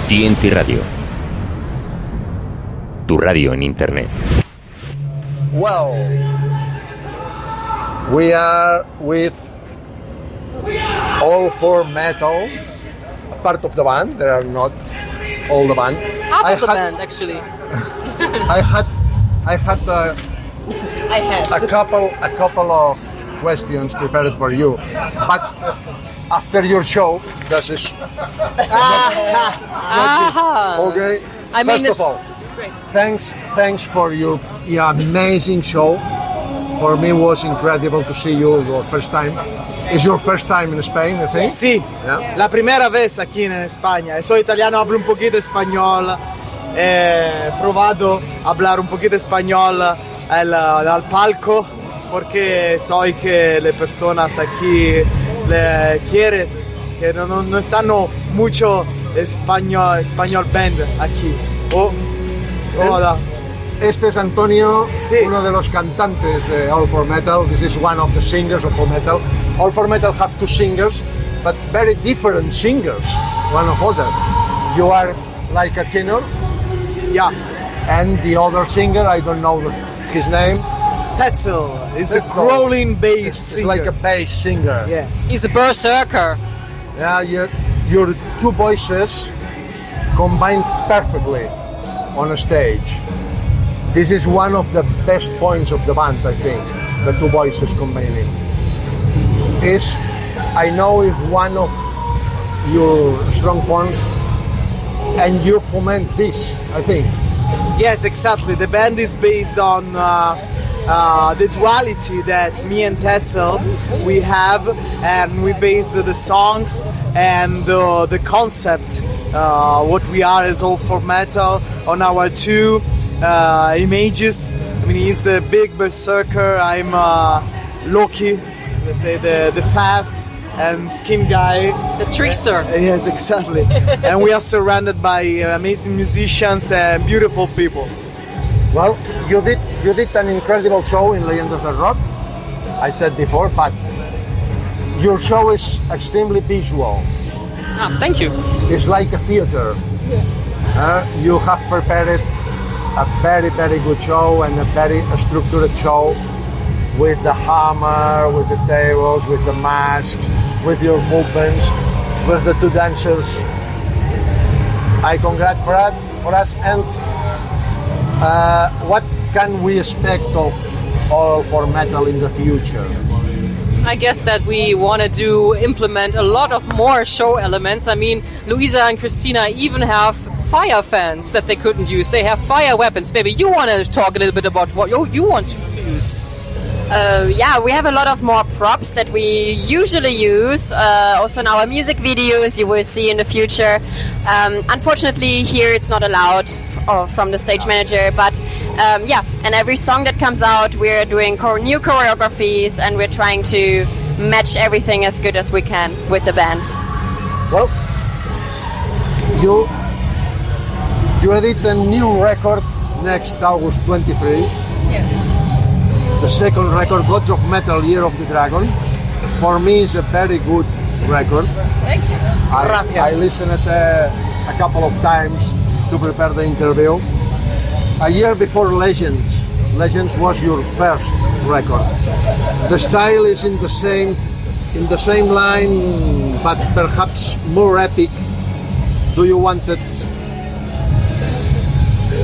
TNT Radio, tu radio en internet. Well, we are with all four metal, part of the band. There are not all the band. Half of the band, actually. I had a couple of questions prepared for you, but after your show, this is okay. I mean, First of all, great. thanks for your amazing show. For me, it was incredible to see you your first time. It's your first time in Spain, I think. Sí, Yeah. la primera vez aquí en España. Soy italiano, hablo un poquito español. He probado a hablar un poquito español al palco porque soy que las personas aquí le quieres, que no están mucho español band aquí. Hola. Este es Antonio, Sí. uno de los cantantes de All for Metal. This is one of the singers of All Metal. All for Metal have two singers, but very different singers, one of other. You are like a tenor, Yeah. and the other singer, I don't know his name. Tetzel is a Tetzel. growling bass It's singer. like a bass singer. Yeah. He's a berserker. Yeah, your two voices combine perfectly on a stage. This is one of the best points of the band, I think, the two voices combining. I know it's one of your strong points, and you foment this, I think. Yes, exactly. The band is based on the duality that me and Tetzel we have, and we base the songs and the concept, what we are as All for Metal, on our two images. I mean, he's the big berserker. I'm Loki, let's say the fast and skin guy. The trickster. Yes, exactly. And we are surrounded by amazing musicians and beautiful people. Well, you did an incredible show in Leyendas del Rock, I said before, but your show is extremely visual. Thank you. It's like a theater. You have prepared a very, very good show and a very structured show with the hammer, with the tables, with the masks, with your movements, with the two dancers. I congratulate for us. And what can we expect of All for Metal in the future? I guess that we want to implement a lot of more show elements. I mean, Luisa and Christina even have fire fans that they couldn't use. They have fire weapons. Maybe you want to talk a little bit about what you want to use. Yeah, we have a lot of more props that we usually use. Also in our music videos, you will see in the future. Unfortunately, here it's not allowed from the stage manager. But yeah, and every song that comes out, we're doing new choreographies, and we're trying to match everything as good as we can with the band. Well, you edit a new record next August 23. Yes. The second record, Gods of Metal, Year of the Dragon. For me, it's a very good record. Thank you. I listened it a couple of times to prepare the interview. A year before Legends was your first record. The style is in the same line, but perhaps more epic. Do you want it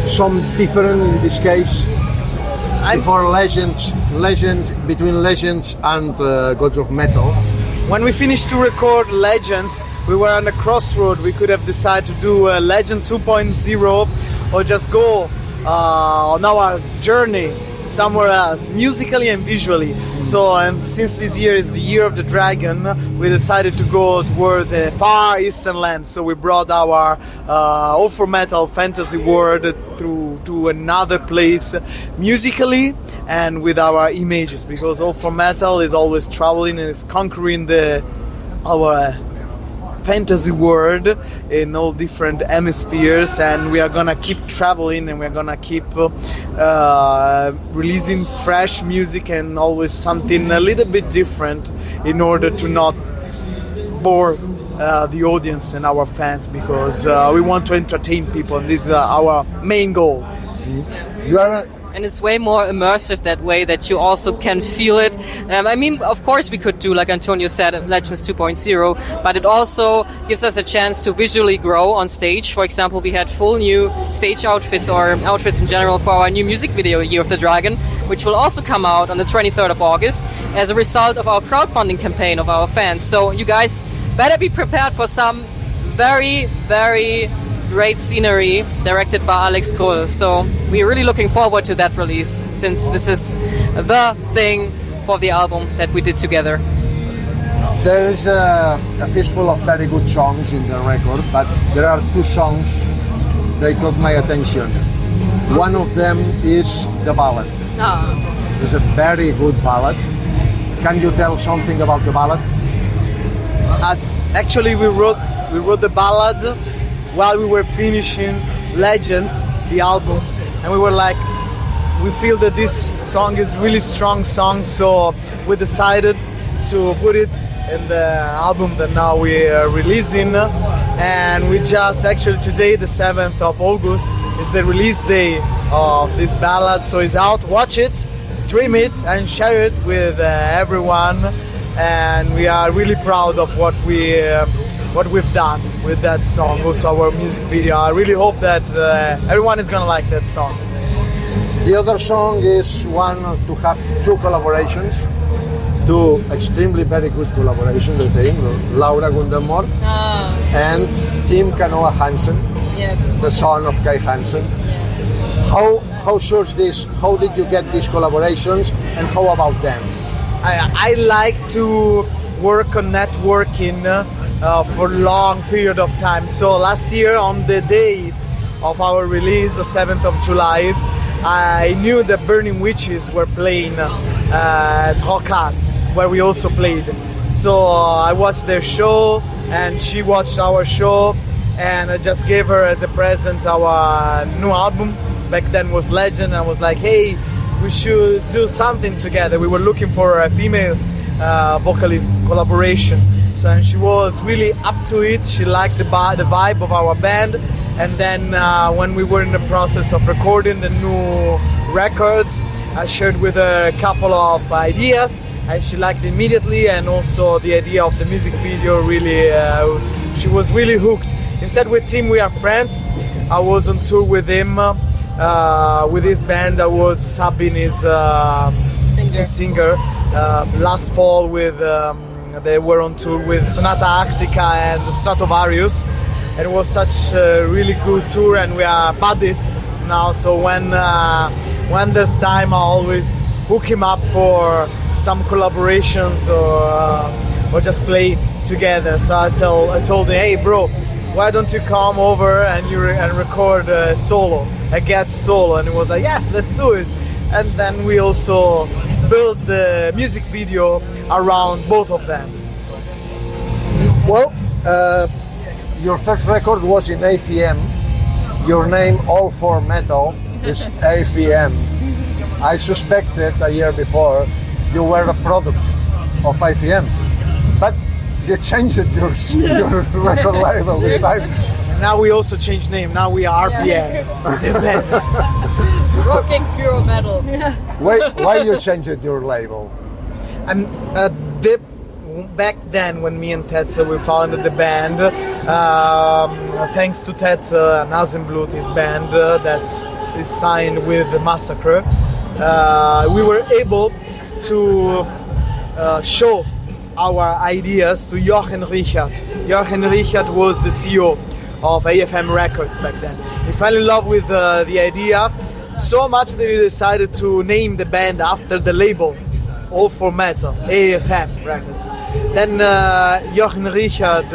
some different in this case? Before between Legends and Gods of Metal. When we finished to record Legends, we were on a crossroad. We could have decided to do a Legend 2.0 or just go on our journey somewhere else, musically and visually. So, and since this year is the year of the dragon, we decided to go towards a far eastern land. So we brought our All for Metal fantasy world to another place musically and with our images, because All for Metal is always traveling and is conquering our fantasy world in all different hemispheres, and we are gonna keep traveling, and we're gonna keep releasing fresh music and always something a little bit different in order to not bore the audience and our fans, because we want to entertain people, and this is our main goal. You are And it's way more immersive that way, that you also can feel it. I mean, of course we could do, like Antonio said, Legends 2.0, but it also gives us a chance to visually grow on stage. For example, we had full new stage outfits, or outfits in general, for our new music video, Year of the Dragon, which will also come out on the 23rd of August as a result of our crowdfunding campaign of our fans. So you guys better be prepared for some very, very great scenery directed by Alex Krull. So we're really looking forward to that release, since this is the thing for the album that we did together. There is a fistful of very good songs in the record, but there are two songs that caught my attention. One of them is the ballad. It's a very good ballad. Can you tell something about the ballad? Actually, we wrote the ballad while we were finishing Legends, the album, and we were like, we feel that this song is really strong song, so we decided to put it in the album that now we are releasing. And we just, actually today, the 7th of August, is the release day of this ballad, so it's out. Watch it, stream it, and share it with everyone. And we are really proud of what we've done with that song, also our music video. I really hope that everyone is gonna like that song. The other song is one to have two collaborations, two extremely very good collaborations, I think, Laura Gundemore and Tim Canoa Hansen, Yes. the son of Kai Hansen. How shows this? How did you get these collaborations, and how about them? I like to work on networking for a long period of time. So last year, on the day of our release, the 7th of July, I knew that Burning Witches were playing at Rock Arts, where we also played. So I watched their show, and she watched our show, and I just gave her as a present our new album. Back then was Legend. I was like, hey, we should do something together. We were looking for a female vocalist collaboration. So, and she was really up to it. She liked the vibe of our band. And then when we were in the process of recording the new records, I shared with her a couple of ideas, and she liked it immediately. And also the idea of the music video, really, she was really hooked. Instead, with Tim, we are friends. I was on tour with him, with his band. I was subbing his singer. Last fall with they were on tour with Sonata Arctica and Stratovarius. It was such a really good tour, and we are buddies now. So when there's time, I always hook him up for some collaborations or just play together. So I told him, hey bro, why don't you come over and record a solo, a guest solo? And he was like, yes, let's do it. And then we also built the music video around both of them. Well, your first record was in AFM. Your name, All for Metal, is AFM. I suspected a year before you were a product of AFM, but you changed your record label this time. And now we also changed name. Now we are RPM. The band. Rocking pure metal. Why you changed your label? And back then, when me and Tetze we founded the band, thanks to Tetze, Nasenblut, his band that is signed with the Massacre, we were able to show our ideas to Jochen Richard. Jochen Richard was the CEO of AFM Records back then. He fell in love with the idea so much that he decided to name the band after the label, All for Metal, AFM Records. Then Jochen Richard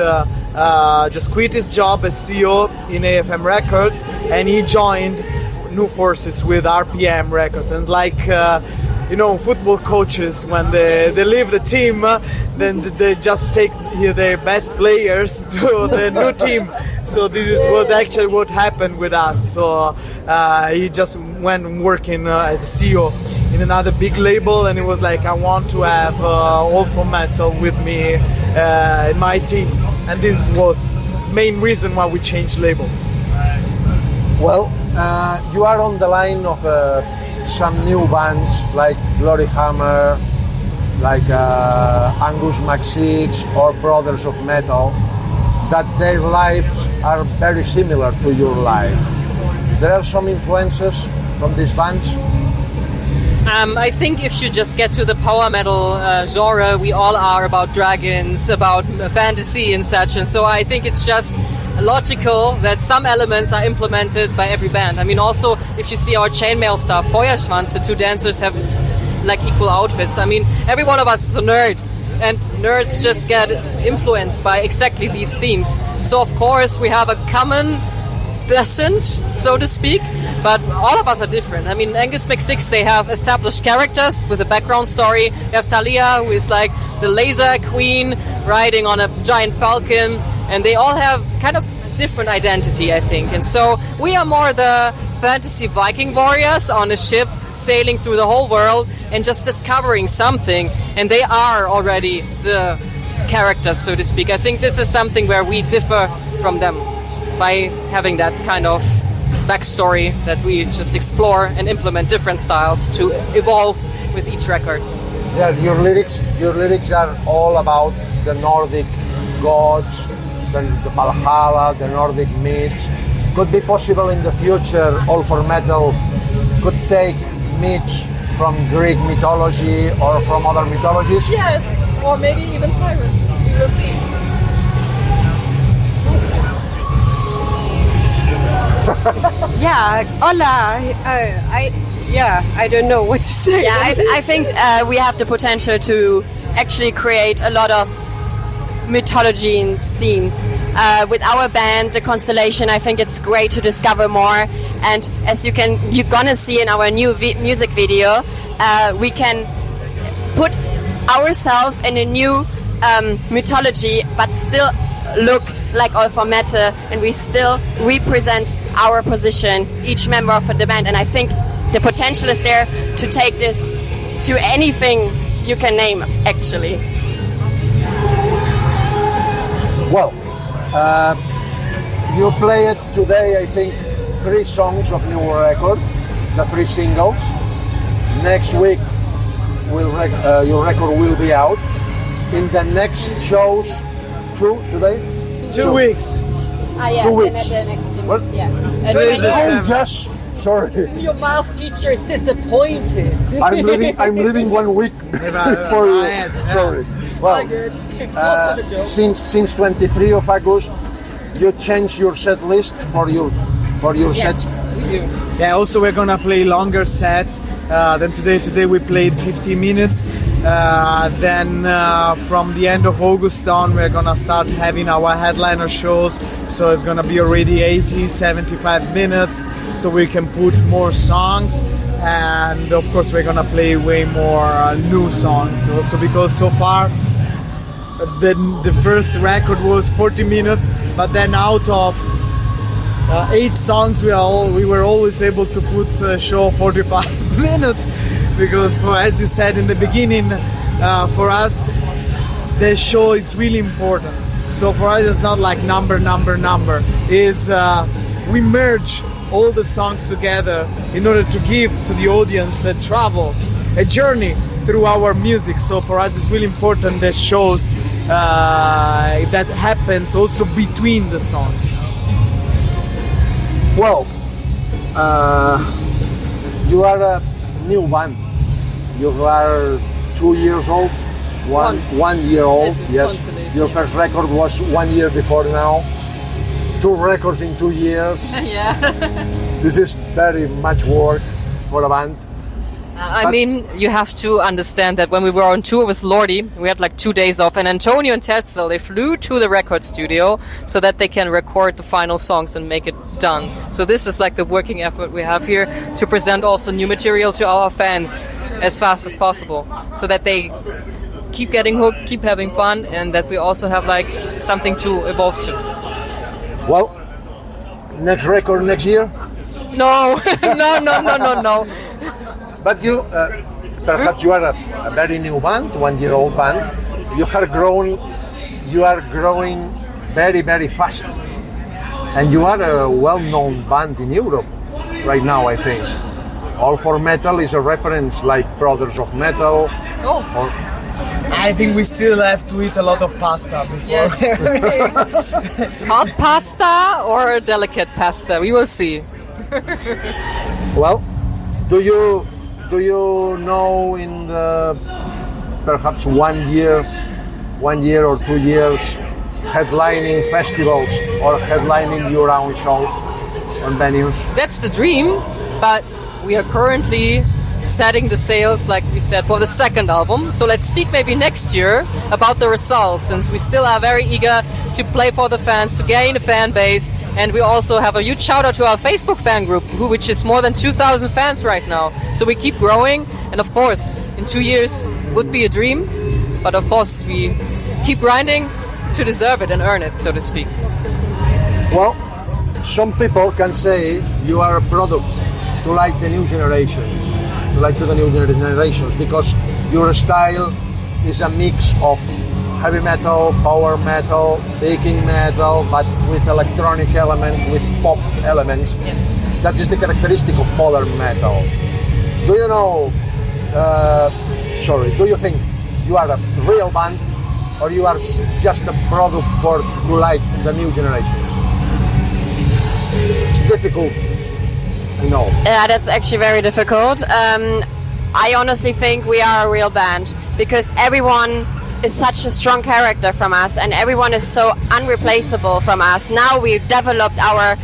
just quit his job as CEO in AFM Records, and he joined new forces with RPM Records. And like football coaches, when they leave the team, then they just take their best players to the new team. So this was actually what happened with us. So he just went working as a CEO in another big label, and it was like, I want to have All for Metal with me in my team. and this was main reason why we changed label. Well, you are on the line of some new bands like Glory Hammer, like Angus McSix or Brothers of Metal, that their lives are very similar to your life. There are some influences from these bands? I think if you just get to the power metal genre, we all are about dragons, about fantasy and such, and so I think it's just logical that some elements are implemented by every band. I mean, also, if you see our chainmail stuff, Feuerschwanz, the two dancers have like equal outfits. I mean, every one of us is a nerd, and nerds just get influenced by exactly these themes. So, of course, we have a common descent, so to speak, but all of us are different. I mean, Angus McSix, they have established characters with a background story. You have Thalia, who is like the laser queen riding on a giant falcon, and they all have kind of different identity, I think. And so we are more the fantasy Viking warriors on a ship sailing through the whole world and just discovering something, and they are already the characters, so to speak. I think this is something where we differ from them, by having that kind of backstory that we just explore and implement different styles to evolve with each record. Yeah, your lyrics are all about the Nordic gods, the Valhalla, the Nordic myths. Could be possible in the future, All for Metal could take myths from Greek mythology or from other mythologies? Yes, or maybe even pirates. We will see. Yeah, hola. I don't know what to say. Yeah, I think we have the potential to actually create a lot of mythology in scenes. With our band, the Constellation, I think it's great to discover more. And as you're gonna see in our new music video, we can put ourselves in a new mythology, but still look like All for Metal, and we still represent our position, each member of the band. And I think the potential is there to take this to anything you can name, actually. Well, you played today, I think, 3 songs of new record, the 3 singles. Next week, your record will be out. In the next shows, 2 today? 2 weeks. Yeah, 2 weeks. and the next single. What? Yeah. Yes, sorry. Your math teacher is disappointed. I'm leaving 1 week before you. Sorry. Well, since 23 of August, you change your set list for your sets. Yes, we do. Yeah, also we're gonna play longer sets than today. Today we played 50 minutes. Then from the end of August on, we're gonna start having our headliner shows. So it's gonna be already 80, 75 minutes, so we can put more songs. And of course we're gonna play way more new songs. Also because so far the first record was 40 minutes, but then out of 8 songs we were always able to put a show 45 minutes, because as you said in the beginning, for us the show is really important. So for us it's not like number is we merge all the songs together in order to give to the audience a journey through our music. So for us it's really important that shows that happens also between the songs. Well, you are a new band. You are 2 years old, one year old. Yes, your first record was 1 year before now. 2 records in 2 years. Yeah. This is very much work for a band. I mean, you have to understand that when we were on tour with Lordi, we had like 2 days off, and Antonio and Tetzel, they flew to the record studio so that they can record the final songs and make it done. So this is like the working effort we have here to present also new material to our fans as fast as possible, so that they keep getting hooked, keep having fun, and that we also have like something to evolve to. Well, next record next year? No, no. But you, perhaps you are a very new band, 1 year old band. You are growing very, very fast. And you are a well-known band in Europe right now, I think. All for Metal is a reference like Brothers of Metal. Oh. Or I think we still have to eat a lot of pasta before. Yes. Hot pasta or delicate pasta? We will see. well, do you know in the perhaps 1 year or 2 years headlining festivals or headlining your own shows on venues? That's the dream, but we are currently setting the sails, like we said, for the second album. So let's speak maybe next year about the results, since we still are very eager to play for the fans, to gain a fan base. And we also have a huge shout out to our Facebook fan group, which is more than 2,000 fans right now. So we keep growing. And of course, in 2 years would be a dream. But of course, we keep grinding to deserve it and earn it, so to speak. Well, some people can say you are a product to like the new generations, because your style is a mix of heavy metal, power metal, baking metal, but with electronic elements, with pop elements. Yeah. That is the characteristic of modern metal. Do you know, do you think you are a real band or you are just a product to like the new generations? It's difficult, I know. Yeah, that's actually very difficult. I honestly think we are a real band because everyone is such a strong character from us and everyone is so unreplaceable from us. Now we've developed our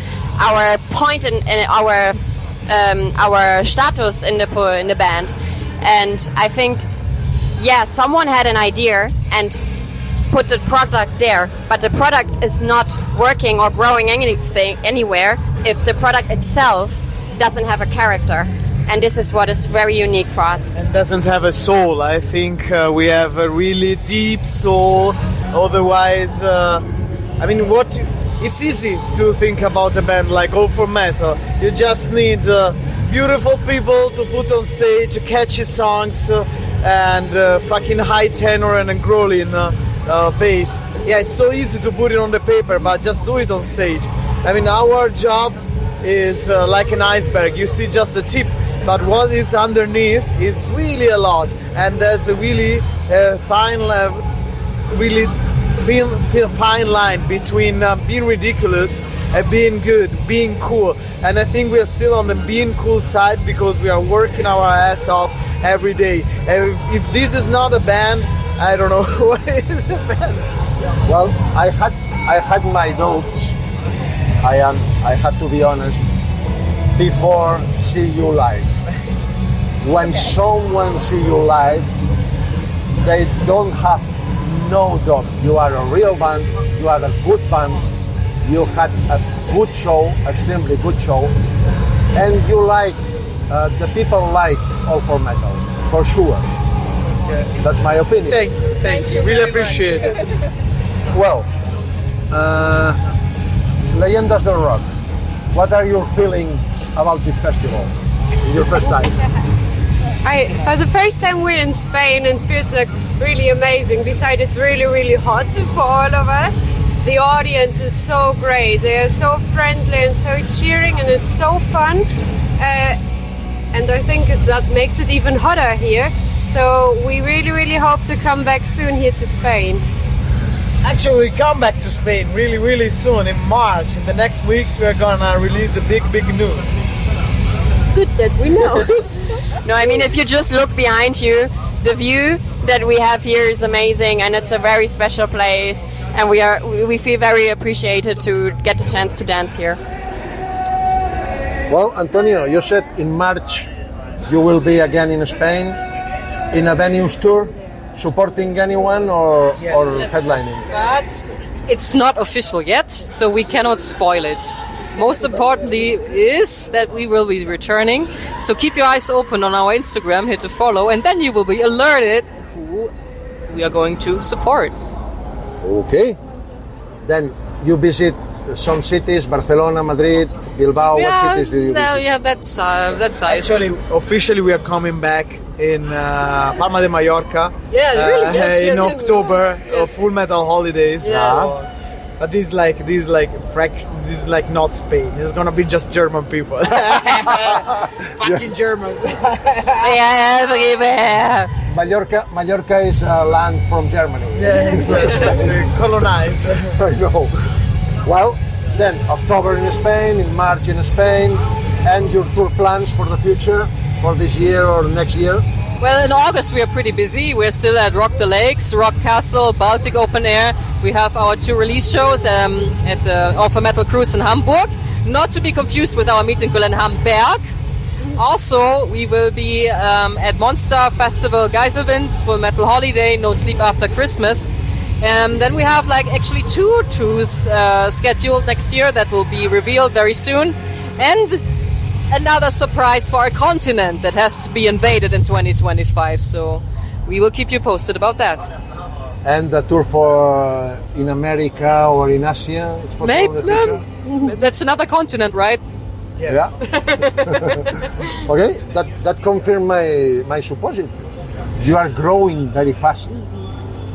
point in our status in the band, and I think someone had an idea and put the product there, but the product is not working or growing anywhere if the product itself doesn't have a character. And this is what is very unique for us. And doesn't have a soul. I think we have a really deep soul. Otherwise, it's easy to think about a band like All For Metal. You just need beautiful people to put on stage, catchy songs, and fucking high tenor and growling bass. Yeah, it's so easy to put it on the paper, but just do it on stage. I mean, our job is like an iceberg. You see just the tip, but what is underneath is really a lot, and there's a really fine line between being ridiculous and being good, being cool. And I think we are still on the being cool side because we are working our ass off every day. And if this is not a band, I don't know what is a band. Well, I had my doubts. I have to be honest, before see you live. When someone see you live, they don't have no doubt. You are a real band, you are a good band, you had a good show, extremely good show, and you like, the people like All For Metal, for sure. Okay. That's my opinion. Thank you. Really appreciate it. Well, Leyendas del Rock, what are your feelings about this festival? Your first time? For the first time we're in Spain and it feels like really amazing. Besides, it's really, really hot for all of us. The audience is so great. They are so friendly and so cheering, and it's so fun. And I think that makes it even hotter here. So we really, really hope to come back soon here to Spain. Actually, we come back to Spain really, really soon in March. In the next weeks, we're gonna release a big news. Good that we know. No, I mean, if you just look behind you, the view that we have here is amazing, and it's a very special place, and we feel very appreciated to get the chance to dance here. Well, Antonio, you said in March you will be again in Spain in a venues tour, supporting anyone or headlining? But it's not official yet, so we cannot spoil it. Most importantly is that we will be returning, so keep your eyes open on our Instagram, hit the follow, and then you will be alerted who we are going to support. Okay. Then you visit some cities, Barcelona, Madrid, Bilbao. What cities do you visit? Yeah, that's Actually, officially we are coming back in Palma de Mallorca. Yeah, really? Yes, in yes, October, yes. Full Metal Holidays. Yes. But this is like not Spain. It's gonna be just German people. Fucking Germans. Yeah, everywhere. Mallorca is a land from Germany. Yeah, exactly. Colonized. I know. Well, then October in Spain, in March in Spain, and your tour plans for the future, for this year or next year? Well, in August we are pretty busy. We're still at Rock the Lakes, Rock Castle, Baltic Open Air. We have our 2 release shows at the Alpha Metal Cruise in Hamburg. Not to be confused with our meet and grill in Hamburg. Also, we will be at Monster Festival Geiselwind, Full Metal Holiday, No Sleep After Christmas. And then we have actually 2 tours scheduled next year that will be revealed very soon. And another surprise for our continent that has to be invaded in 2025. So we will keep you posted about that. And the tour for in America or in Asia? It's possible in the future? That's another continent, right? Yes. Yeah. Okay, that confirms my supposition. You are growing very fast.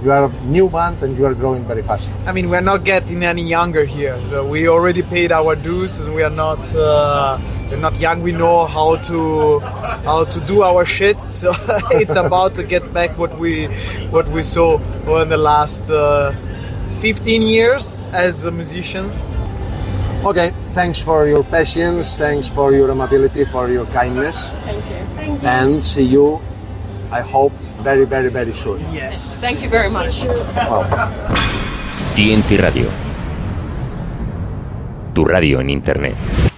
You are a new band and you are growing very fast. I mean, we're not getting any younger here. So we already paid our dues, and we are not young. We know how to do our shit. So it's about to get back what we saw in the last 15 years as musicians. Okay, thanks for your patience, thanks for your amability, for your kindness. Thank you. And see you, I hope, very, very, very soon. Yes. Thank you very much. Wow. TNT Radio. Tu radio en Internet.